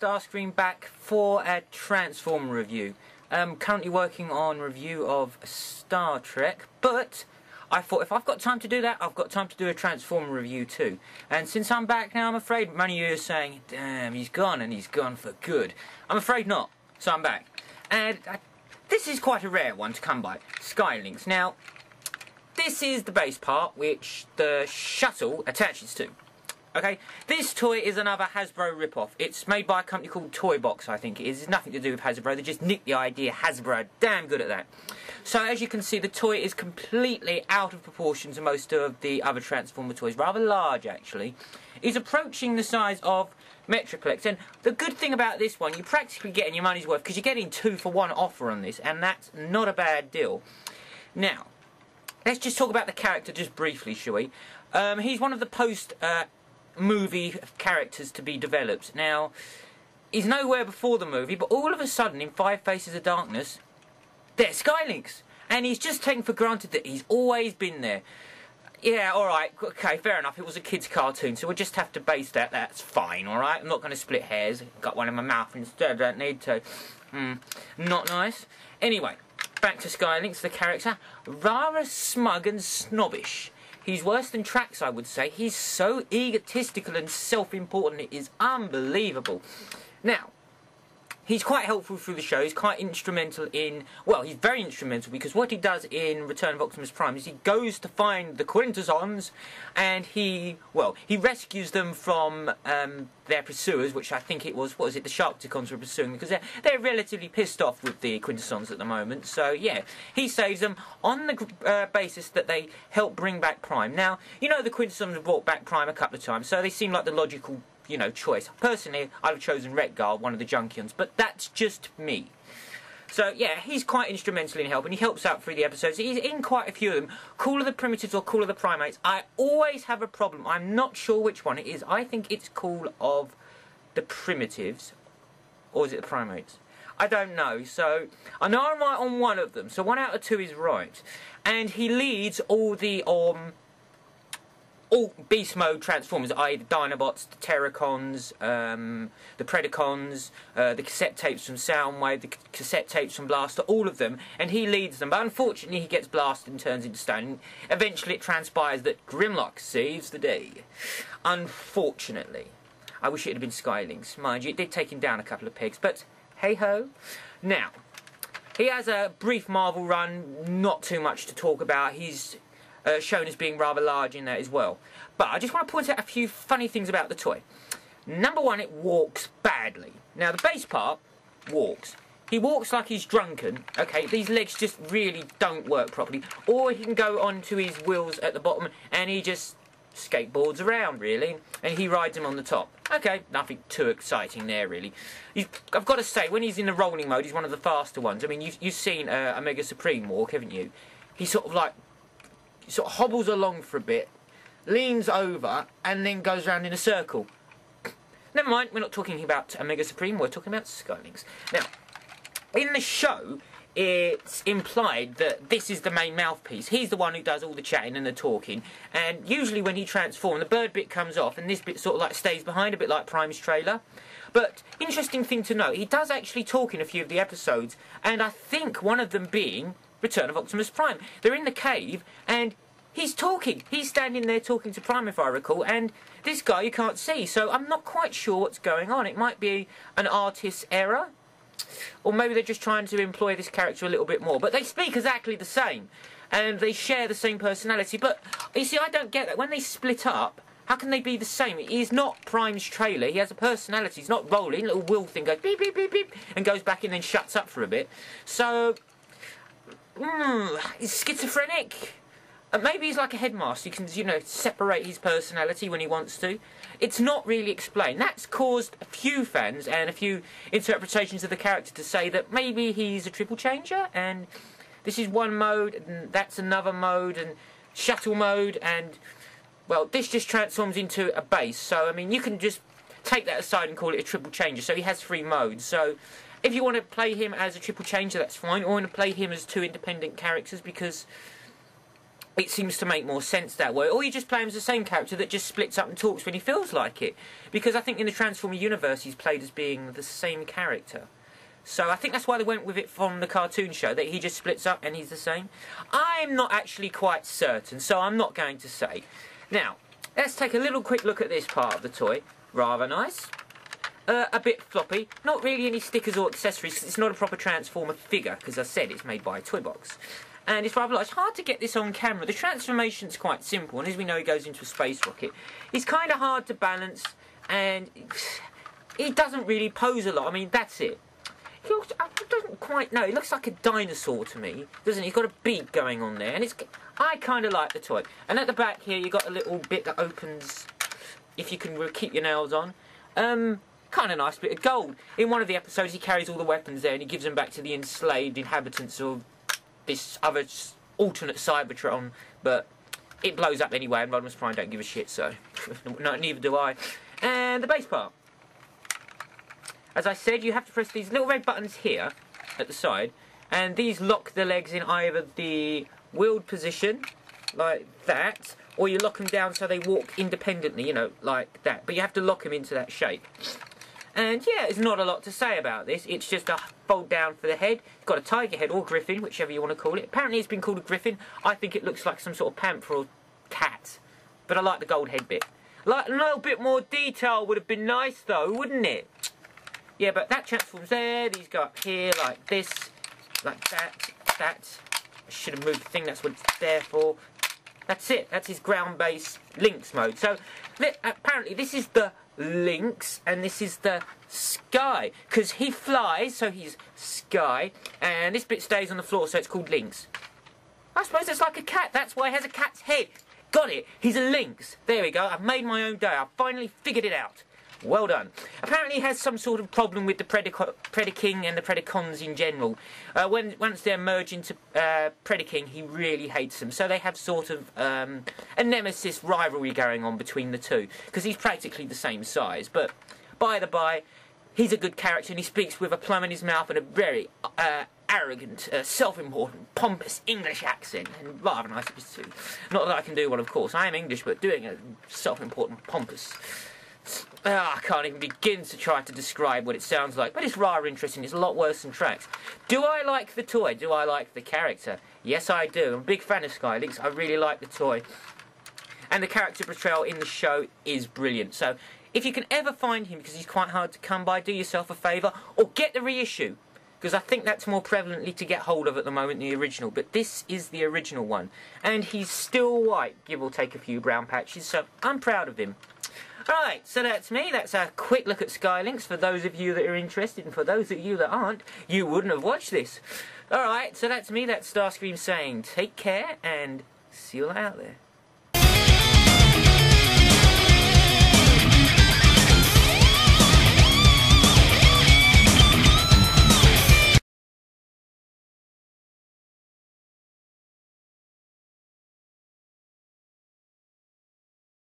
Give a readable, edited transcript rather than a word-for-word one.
Starscream back for a Transformer review. Currently working on review of Star Trek, but I thought if I've got time to do that, I've got time to do a Transformer review too. And since I'm back now, I'm afraid many of you are saying, damn, he's gone, and he's gone for good. I'm afraid not, so I'm back. And this is quite a rare one to come by, Lynx. Now, this is the base part which the shuttle attaches to. Okay, this toy is another Hasbro ripoff. It's made by a company called Toy Box, I think it is. It's nothing to do with Hasbro. They just nicked the idea. Hasbro are damn good at that. So as you can see, the toy is completely out of proportion to most of the other Transformer toys. Rather large, actually. It's approaching the size of Metroplex. And the good thing about this one, you're practically getting your money's worth because you're getting 2-for-1 offer on this, and that's not a bad deal. Now, let's just talk about the character just briefly, shall we? He's one of the post-movie characters to be developed. Now, he's nowhere before the movie, but all of a sudden, in Five Faces of Darkness, there's Lynx. And he's just taken for granted that he's always been there. Yeah, alright, okay, fair enough, it was a kid's cartoon, so we'll just have to base that, that's fine, alright? I'm not going to split hairs, got one in my mouth instead, I don't need to. Not nice. Anyway, back to Lynx, the character. Rather smug and snobbish. He's worse than Trax, I would say. He's so egotistical and self-important, it is unbelievable. Now, he's quite helpful through the show. He's quite instrumental in... Well, he's very instrumental because what he does in Return of Optimus Prime is he goes to find the Quintessons and he rescues them from their pursuers, which I think it was, what was it, the Sharkticons were pursuing, because they're relatively pissed off with the Quintessons at the moment. So, yeah, he saves them on the basis that they help bring back Prime. Now, you know the Quintessons have brought back Prime a couple of times, so they seem like the logical, you know, choice. Personally, I'd have chosen Retgar, one of the Junkions, but that's just me. So, yeah, he's quite instrumental in helping. He helps out through the episodes. He's in quite a few of them. Call of the Primitives or Call of the Primates. I always have a problem. I'm not sure which one it is. I think it's Call of the Primitives. Or is it the Primates? I don't know. So, I know I'm right on one of them. So, 1 out of 2 is right. And he leads all the, all Beast Mode Transformers, i.e. the Dinobots, the Terracons, the Predacons, the cassette tapes from Soundwave, the cassette tapes from Blaster, all of them, and he leads them. But unfortunately, he gets blasted and turns into stone. Eventually, it transpires that Grimlock saves the day. Unfortunately. I wish it had been Lynx. Mind you, it did take him down a couple of pegs, but hey-ho. Now, he has a brief Marvel run, not too much to talk about. He's shown as being rather large in that as well. But I just want to point out a few funny things about the toy. Number one, it walks badly. Now, the base part walks. He walks like he's drunken. Okay, these legs just really don't work properly. Or he can go onto his wheels at the bottom and he just skateboards around, really. And he rides them on the top. Okay, nothing too exciting there, really. I've got to say, when he's in the rolling mode, he's one of the faster ones. I mean, you've seen Omega Supreme walk, haven't you? He's sort of like... sort of hobbles along for a bit, leans over, and then goes round in a circle. Never mind, we're not talking about Omega Supreme, we're talking about Lynx. Now, in the show, it's implied that this is the main mouthpiece. He's the one who does all the chatting and the talking, and usually when he transforms, the bird bit comes off, and this bit sort of like stays behind, a bit like Prime's trailer. But, interesting thing to note, he does actually talk in a few of the episodes, and I think one of them being Return of Optimus Prime. They're in the cave, and he's talking. He's standing there talking to Prime, if I recall, and this guy you can't see. So I'm not quite sure what's going on. It might be an artist's error, or maybe they're just trying to employ this character a little bit more. But they speak exactly the same, and they share the same personality. But, you see, I don't get that. When they split up, how can they be the same? He's not Prime's trailer. He has a personality. He's not rolling. Little wheel thing goes beep, beep, beep, beep, and goes back and then shuts up for a bit. So... he's schizophrenic. Maybe he's like a headmaster. He can, you know, separate his personality when he wants to. It's not really explained. That's caused a few fans and a few interpretations of the character to say that maybe he's a triple changer, and this is one mode, and that's another mode, and shuttle mode, and, well, this just transforms into a base. So, I mean, you can just take that aside and call it a triple changer. So he has 3 modes. So... if you want to play him as a triple changer, that's fine. Or want to play him as 2 independent characters because, it seems to make more sense that way. Or you just play him as the same character that just splits up and talks when he feels like it. Because I think in the Transformer universe he's played as being the same character. So I think that's why they went with it from the cartoon show, that he just splits up and he's the same. I'm not actually quite certain, so I'm not going to say. Now, let's take a little quick look at this part of the toy. Rather nice. A bit floppy. Not really any stickers or accessories, because it's not a proper Transformer figure, because I said it's made by a toy box. And it's rather large. It's hard to get this on camera. The transformation's quite simple, and as we know, he goes into a space rocket. It's kind of hard to balance, and he doesn't really pose a lot. I mean, that's it. He looks, I don't quite know. He looks like a dinosaur to me, doesn't he? He's got a beak going on there, and I kind of like the toy. And at the back here, you got a little bit that opens, if you can keep your nails on. Kind of nice bit of gold. In one of the episodes, he carries all the weapons there, and he gives them back to the enslaved inhabitants of this other alternate Cybertron. But it blows up anyway, and Rodimus Prime don't give a shit, so no, neither do I. And the base part. As I said, you have to press these little red buttons here at the side, and these lock the legs in either the wheeled position, like that, or you lock them down so they walk independently, you know, like that. But you have to lock them into that shape. And yeah, there's not a lot to say about this. It's just a fold down for the head. It's got a tiger head or griffin, whichever you want to call it. Apparently it's been called a griffin. I think it looks like some sort of panther or cat. But I like the gold head bit. Like a little bit more detail would have been nice though, wouldn't it? Yeah, but that transforms there. These go up here like this, like that, that. I should have moved the thing, that's what it's there for. That's it. That's his ground-based Lynx mode. So, apparently this is the Lynx, and this is the Sky. Because he flies, so he's Sky, and this bit stays on the floor, so it's called Lynx. I suppose it's like a cat. That's why it has a cat's head. Got it. He's a Lynx. There we go. I've made my own day. I've finally figured it out. Well done. Apparently he has some sort of problem with the Predaking and the Predacons in general. Once they're merged into Predaking, he really hates them. So they have sort of a nemesis rivalry going on between the two. Because he's practically the same size. But by the by, he's a good character and he speaks with a plum in his mouth and a very arrogant, self-important, pompous English accent. And rather nice too. Not that I can do one, of course. I am English, but doing a self-important, pompous... I can't even begin to try to describe what it sounds like, but it's rather interesting. It's a lot worse than Tracks. Do I like the toy? Do I like the character? Yes, I do. I'm a big fan of Sky Lynx. I really like the toy. And the character portrayal in the show is brilliant. So, if you can ever find him, because he's quite hard to come by, do yourself a favour, or get the reissue. Because I think that's more prevalently to get hold of at the moment than the original. But this is the original one. And he's still white, give or take a few brown patches, so I'm proud of him. Right, so that's me. That's a quick look at Sky Lynx. For those of you that are interested, and for those of you that aren't, you wouldn't have watched this. Alright, so that's me. That's Starscream saying take care, and see you out there.